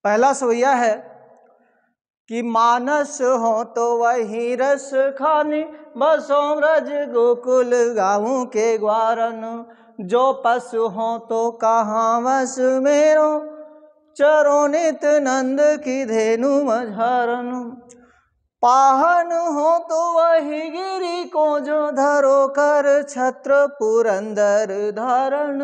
पहला सवैया है कि मानस हो तो वही रस खानी, बसों ब्रज गोकुल गाँव के ग्वारन। जो पशु हो तो कहाँ वस मेरो, चरो नित नंद की धेनु मझारन। पाहन हो तो वही गिरी को, जो धरो कर छत्र पुरंदर धारण।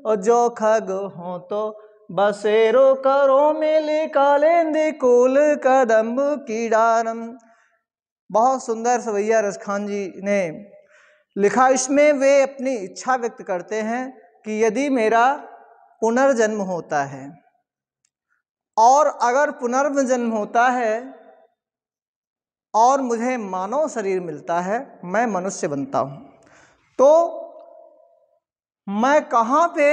और जो खग हो तो बसेरो करो, मेले कालेंदे कुल कदम्ब की डारम। बहुत सुंदर सवैया रसखान जी ने लिखा। इसमें वे अपनी इच्छा व्यक्त करते हैं कि यदि मेरा पुनर्जन्म होता है, और अगर पुनर्जन्म होता है और मुझे मानव शरीर मिलता है, मैं मनुष्य बनता हूँ, तो मैं कहाँ पे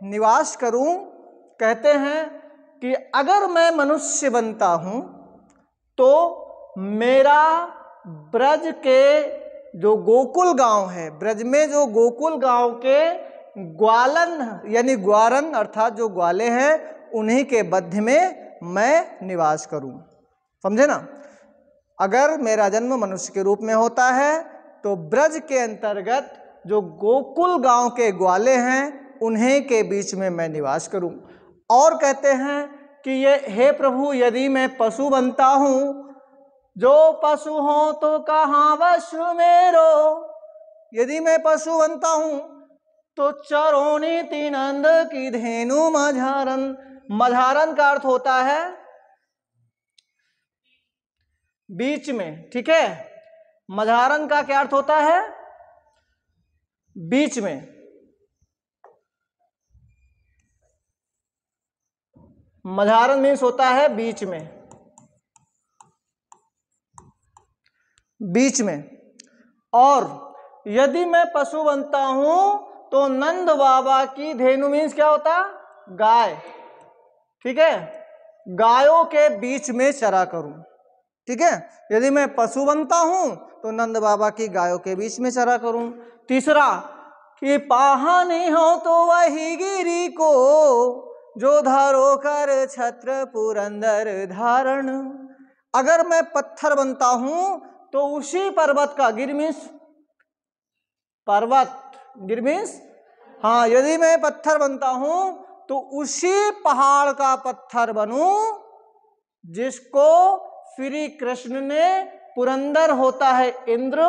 निवास करूँ। कहते हैं कि अगर मैं मनुष्य बनता हूँ तो मेरा ब्रज के जो गोकुल गांव है, ब्रज में जो गोकुल गांव के ग्वालन यानी ग्वारन अर्थात जो ग्वाले हैं, उन्हीं के मध्य में मैं निवास करूं। समझे ना। अगर मेरा जन्म मनुष्य के रूप में होता है तो ब्रज के अंतर्गत जो गोकुल गांव के ग्वाले हैं, उन्हीं के बीच में मैं निवास करूं। और कहते हैं कि ये हे प्रभु, यदि मैं पशु बनता हूं, जो पशु हो तो कहाँ वश मेरो। यदि मैं पशु बनता हूं तो चरोनी तीनंद की धेनु मझारन। मझारन का अर्थ होता है बीच में, ठीक है। मझारन का क्या अर्थ होता है? बीच में। मझारन मीन्स होता है बीच में, बीच में। और यदि मैं पशु बनता हूं तो नंद बाबा की धेनु मीन्स क्या होता? गाय, ठीक है। गायों के बीच में चरा करूं, ठीक है। यदि मैं पशु बनता हूं तो नंद बाबा की गायों के बीच में चरा करूं। तीसरा कि पाहनी हो तो वही गिरी को, जो धरो कर छत्र पुरंदर धारण। अगर मैं पत्थर बनता हूं तो उसी पर्वत का, गिर मीन्स पर्वत, गिर मीन्स हाँ, यदि मैं पत्थर बनता हूं तो उसी पहाड़ का पत्थर बनूं जिसको श्री कृष्ण ने, पुरंदर होता है इंद्र,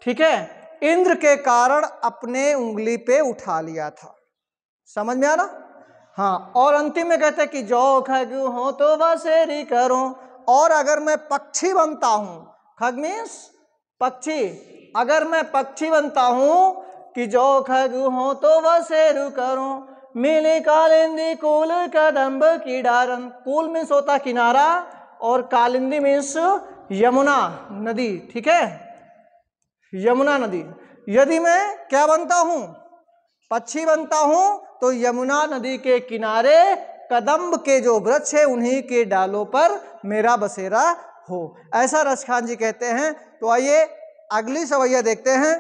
ठीक है, इंद्र के कारण अपने उंगली पे उठा लिया था। समझ में आ रहा? हाँ। और अंतिम में कहते हैं कि जो खग हो तो बसेरी करो। और अगर मैं पक्षी बनता हूं, खग मीन्स पक्षी, अगर मैं पक्षी बनता हूं कि जो खग हो तो बसेरु करो, मिली कालिंदी कुल कदम्ब की डारन। कुल मीन्स होता किनारा और कालिंदी मीन्स यमुना नदी, ठीक है, यमुना नदी। यदि मैं क्या बनता हूं? पक्षी बनता हूं तो यमुना नदी के किनारे कदम्ब के जो वृक्ष है, उन्हीं के डालों पर मेरा बसेरा हो, ऐसा रसखान जी कहते हैं। तो आइए अगली सवैया देखते हैं।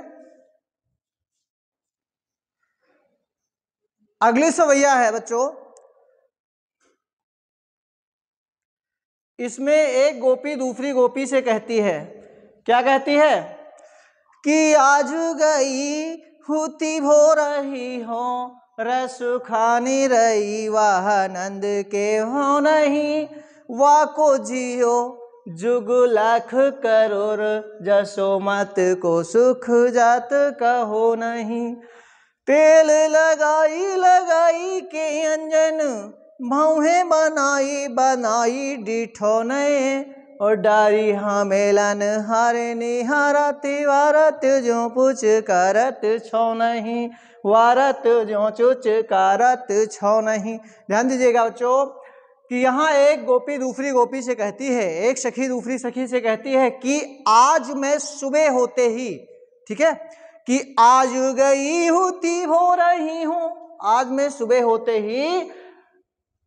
अगली सवैया है बच्चों, इसमें एक गोपी दूसरी गोपी से कहती है, क्या कहती है? कि आज गई हुती भो रही हो, रस खानी रही वाह नंद के हो नहीं। वाको जियो जुग लाख करोड़, जसोमत को सुख जात कहो नहीं। तेल लगाई लगाई के अंजन, भौहे बनाई बनाई डिठो नए। और डारी मेलन हारे निहारत, वारत जो पुछ करत छो नहीं, वारत जो चुच करत छो नहीं। ध्यान दीजिएगा बच्चों कि यहाँ एक गोपी दूसरी गोपी से कहती है, एक सखी दूसरी सखी से कहती है कि आज मैं सुबह होते ही, ठीक है, कि आज गई हुती हो रही हूं, आज मैं सुबह होते ही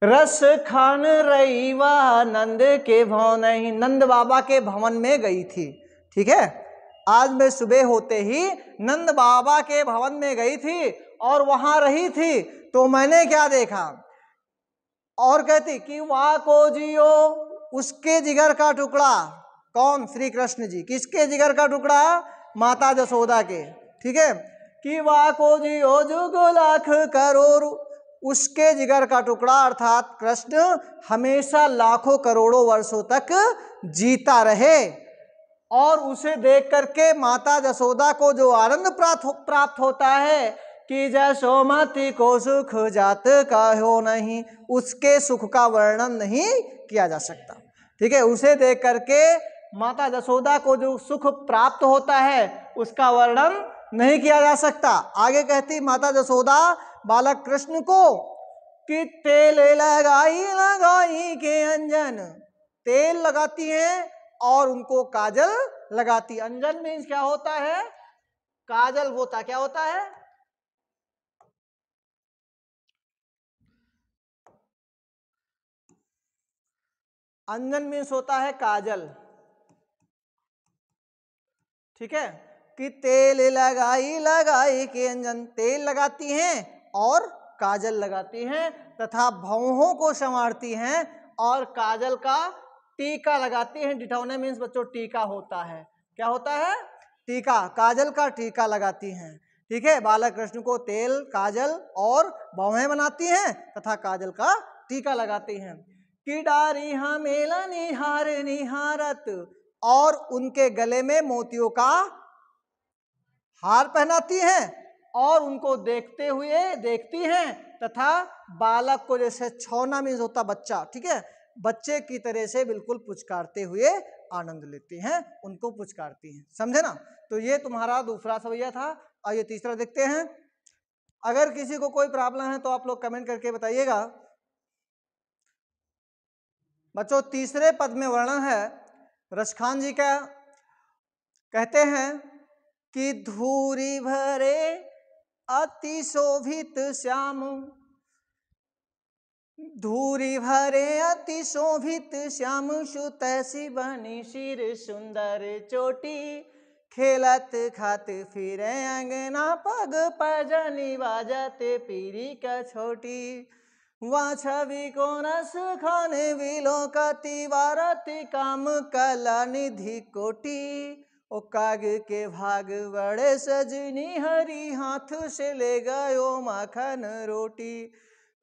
रस खान रही वाह नंद के भवन नहीं, नंद बाबा के भवन में गई थी, ठीक है। आज मैं सुबह होते ही नंद बाबा के भवन में गई थी और वहां रही थी। तो मैंने क्या देखा और कहती कि वाह को जियो, उसके जिगर का टुकड़ा, कौन? श्री कृष्ण जी। किसके जिगर का टुकड़ा? माता जसोदा के। ठीक है, कि वाह को जियो जुग लाख करोड़, उसके जिगर का टुकड़ा अर्थात कृष्ण हमेशा लाखों करोड़ों वर्षों तक जीता रहे। और उसे देख करके माता जसोदा को जो आनंद प्राप्त होता है कि जसोमती को सुख जात काहो नहीं, उसके सुख का वर्णन नहीं किया जा सकता। ठीक है, उसे देख करके माता जसोदा को जो सुख प्राप्त होता है उसका वर्णन नहीं किया जा सकता। आगे कहती माता जसोदा बालक कृष्ण को कि तेल लगाई लगाई के अंजन, तेल लगाती हैं और उनको काजल लगाती। अंजन मीन्स क्या होता है? काजल होता। क्या होता है? अंजन मीन्स होता है काजल। ठीक है, कि तेल लगाई लगाई के अंजन, तेल लगाती हैं और काजल लगाती हैं तथा भौहों को संवारती हैं और काजल का टीका लगाती हैं। डिठौने मीन्स बच्चों टीका होता है। क्या होता है? टीका, काजल का टीका लगाती हैं। ठीक है, बालक कृष्ण को तेल, काजल और भौहें बनाती हैं तथा काजल का टीका लगाती हैं। कि डारी मेला निहार निहारत, और उनके गले में मोतियों का हार पहनाती हैं और उनको देखते हुए देखती हैं तथा बालक को, जैसे छौना मीन्स होता बच्चा, ठीक है, बच्चे की तरह से बिल्कुल पुचकारते हुए आनंद लेती हैं, उनको पुचकारती हैं। समझे ना? तो ये तुम्हारा दूसरा सवैया था। आइए तीसरा देखते हैं। अगर किसी को कोई प्रॉब्लम है तो आप लोग कमेंट करके बताइएगा। बच्चों तीसरे पद में वर्णन है रसखान जी का। कहते हैं कि धूरी भरे अति शोभित श्याम, धूरी भरे अति शोभित श्याम, सुतैसी बनी सिर सुंदर चोटी, खेलत खात फिरे अंगना, पग पैजनी बाजते पीरी का छोटी, वहाँ छवि को रस खाने विलोकती, वारती काम कला निधि कोटी, ओ काग के भाग बड़े सजनी, हरी हाथ से ले गयो माखन रोटी।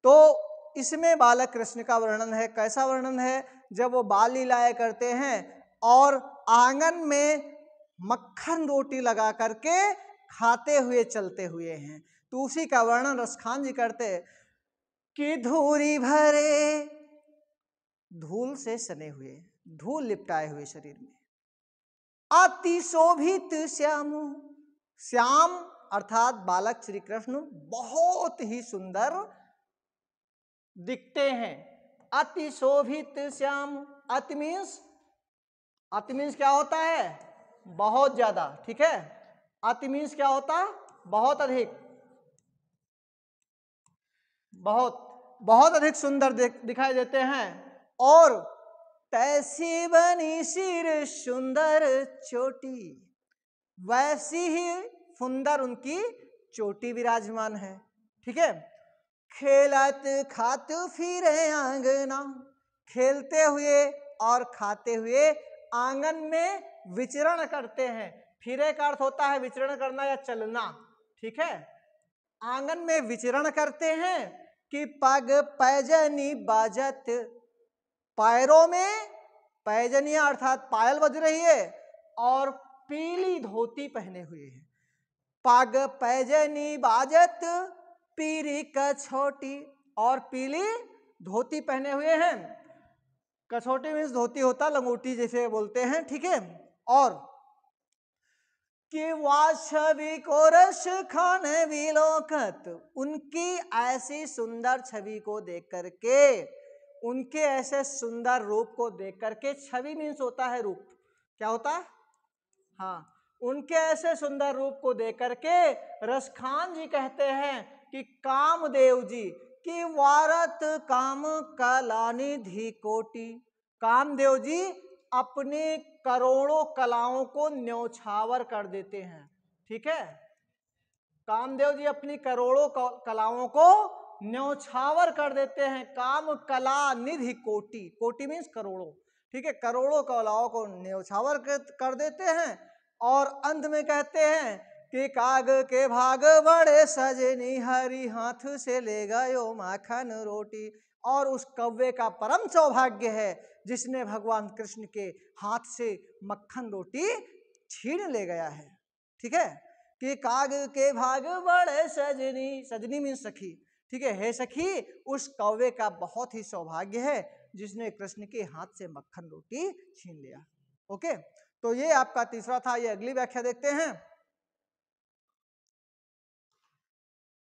तो इसमें बालक कृष्ण का वर्णन है। कैसा वर्णन है? जब वो बाल लीलाएं करते हैं और आंगन में मक्खन रोटी लगा करके खाते हुए चलते हुए हैं, तो उसी का वर्णन रसखान जी करते कि धूरी भरे, धूल से सने हुए, धूल लिपटाए हुए शरीर में, अति शोभित श्याम, श्याम अर्थात बालक श्री कृष्ण बहुत ही सुंदर दिखते हैं। अति शोभित श्याम, अति मीन्स क्या होता है? बहुत ज्यादा। ठीक है, अति मीन्स क्या होता? बहुत अधिक, बहुत अधिक सुंदर दिखाई देते हैं। और तैसी बनी सिर सुंदर चोटी, वैसी ही सुंदर उनकी चोटी विराजमान है। ठीक है, खेलत खात फिरे आंगना, खेलते हुए और खाते हुए आंगन में विचरण करते हैं। फिरे का अर्थ होता है विचरण करना या चलना। ठीक है, आंगन में विचरण करते हैं कि पग पैजनी बाजत, पैरों में पैजनिया अर्थात पायल बज रही है और पीली धोती पहने हुए हैं। पग पैजनी बाजत पीरी कछोटी, और पीली धोती पहने हुए हैं। कछोटी मीन्स धोती होता, लंगोटी जैसे बोलते हैं। ठीक है, और कि छवि को रस खाने विलोकत, उनकी ऐसी सुंदर छवि को देख करके, उनके ऐसे सुंदर रूप को देख करके, छवि मीन्स होता है रूप। क्या होता है? हाँ, उनके ऐसे सुंदर रूप को देख करके रसखान जी कहते हैं कि कामदेव जी की वारत काम कलानिधि कोटि, कामदेव जी अपनी करोड़ों कलाओं को न्यौछावर कर देते हैं। ठीक है, कामदेव जी अपनी करोड़ों कलाओं को न्यौछावर कर देते हैं काम कला निधि कोटि, कोटि मीन्स करोड़ों, ठीक है, करोड़ों कलाओं को न्यौछावर कर देते हैं। और अंत में कहते हैं कि काग के भाग बड़े सजनी हरि हाथ से ले गयो माखन रोटी। और उस कौवे का परम सौभाग्य है जिसने भगवान कृष्ण के हाथ से मक्खन रोटी छीन ले गया है, ठीक है। कि काग के भाग बड़े सजनी, सजनी मीन्स सखी, ठीक है, हे सखी उस कौवे का बहुत ही सौभाग्य है जिसने कृष्ण के हाथ से मक्खन रोटी छीन लिया। ओके, तो ये आपका तीसरा था। ये अगली व्याख्या देखते हैं।